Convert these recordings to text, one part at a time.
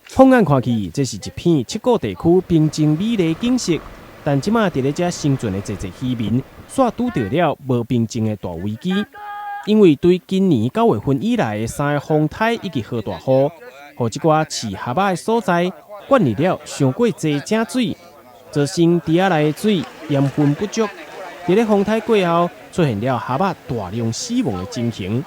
放眼看去，这是一片七股地区平静美丽景色。但即马伫咧遮生存的侪渔民，煞拄到了无平静的大危机。因为对今年9月份以来的3个风台以及好大雨，互即寡饲蛤蟆的所在灌入了上过侪井水，造成池仔内的水盐分不足。伫咧风台过后，出现了蛤蟆大量死亡的情形。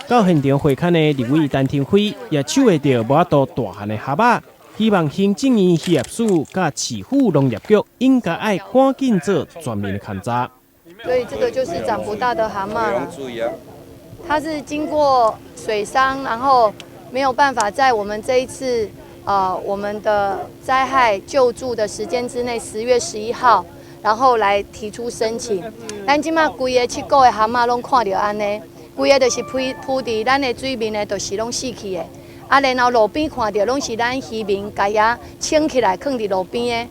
到现场会勘的立委陈廷辉也手握着无法度大汉的蛤蟆，希望行政院渔业署甲市府农业局应该爱赶紧做全面的勘查。所以这个就是长不大的蛤蟆了。它是经过水伤，然后没有办法在我们这一次我们的灾害救助的时间之内，10月11号，然后来提出申请。咱即马规个7股的蛤蟆拢看到安尼，规个就是铺伫咱的水面的，就是拢死去的。然后路边看到拢是咱渔民家遐清起来，放伫路边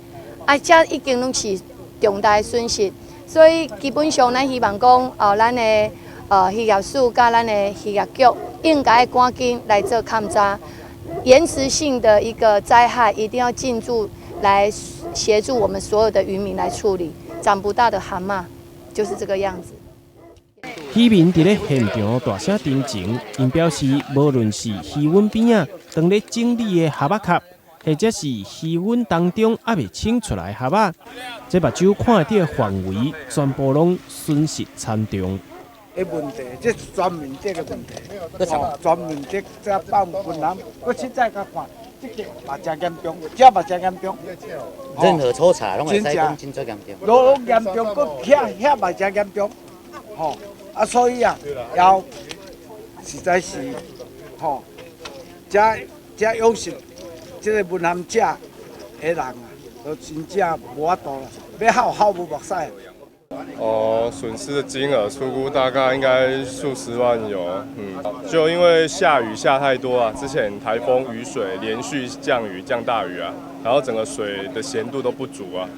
的，这已经拢是重大的损失。所以基本上，咱希望讲咱的渔业署甲咱的渔业局应该赶紧来做勘查，延迟性的一个灾害一定要进驻来协助我们所有的渔民来处理。长不大的蛤蟆就是这个样子。渔民伫咧现场大声陈情，因表示，无论是渔湾边啊，当咧整理的蛤蟆壳，或者是渔湾当中还未清出来的蛤蟆，这目睭看到的范围全部拢损失惨重。问题，这是专门这个问题，专门这保护困难。我凊彩甲看，这个嘛真严重，这嘛真严重。任何抽查拢会使讲真最严重。拢严重，佫遐嘛真严重，所以要实在是，这养殖这个文咸者的人都真正无法度了，要好无目屎。损失的金额初估大概应该数十万有，就因为下雨下太多啊，之前台风雨水连续降雨降大雨啊，然后整个水的咸度都不足啊，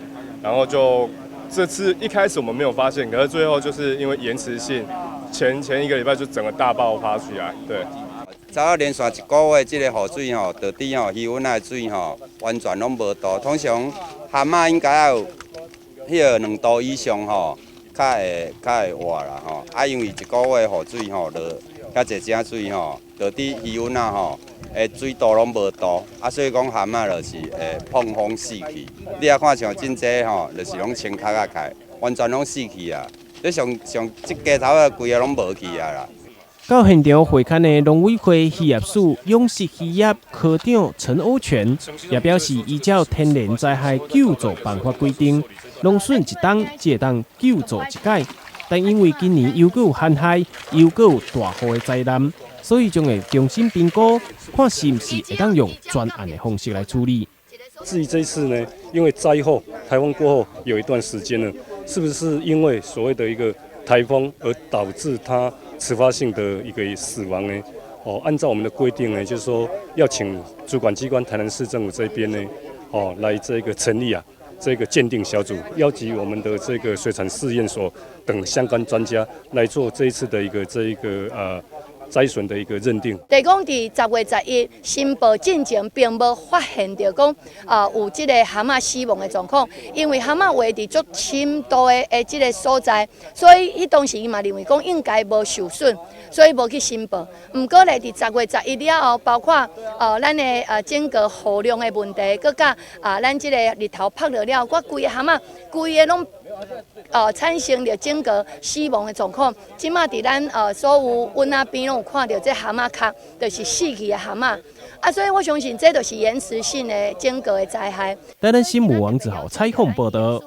然后就这次一开始我们没有发现，可是最后就是因为延迟性，前1个礼拜就整个大爆发起来，对。早连续1个月，这个雨水导致渔湾内水完全拢无倒，通常蛤蟆应该要有迄个2度以上较会活啦因为1个月雨水落较侪井水导致渔湾的水度拢无倒，所以讲蛤蟆就是会碰风死去。你啊看像真济就是拢青壳啊开，完全拢死去啊！你上这家头啊，规个拢无去啊啦。到现场会勘的农委会渔业署养殖渔业科长陈欧全也表示，依照天然灾害救助办法规定，农损1档才当救助1届，但因为今年又有旱害，又有大雨的灾难，所以将会重新评估，看是不是会当用专案的方式来处理。至于这一次呢，因为灾后台风过后有一段时间呢，是不是因为所谓的一个台风而导致它迟发性的一个死亡呢？按照我们的规定呢，就是说要请主管机关台南市政府这边呢，来这个成立这个鉴定小组，邀集我们的这个水产试验所等相关专家来做这一次的一个灾损的一个认定。第讲伫10月11申报进前，并无发现到讲有这个蛤蟆死亡的状况，因为蛤蟆位伫足深度的这个所在，所以当时伊嘛认为讲应该无受损，所以无去申报。不过咧，伫10月11了后，包括咱的整个雨量的问题，佮甲咱这个日头晒落了，我规个蛤蟆规个拢。产生了整个死亡的状况，即马伫咱所有湾仔边拢有看到这蛤蟆壳，就是死去的蛤蟆。所以我相信这就是延迟性的整个的灾害。台南新闻王子豪采访报道。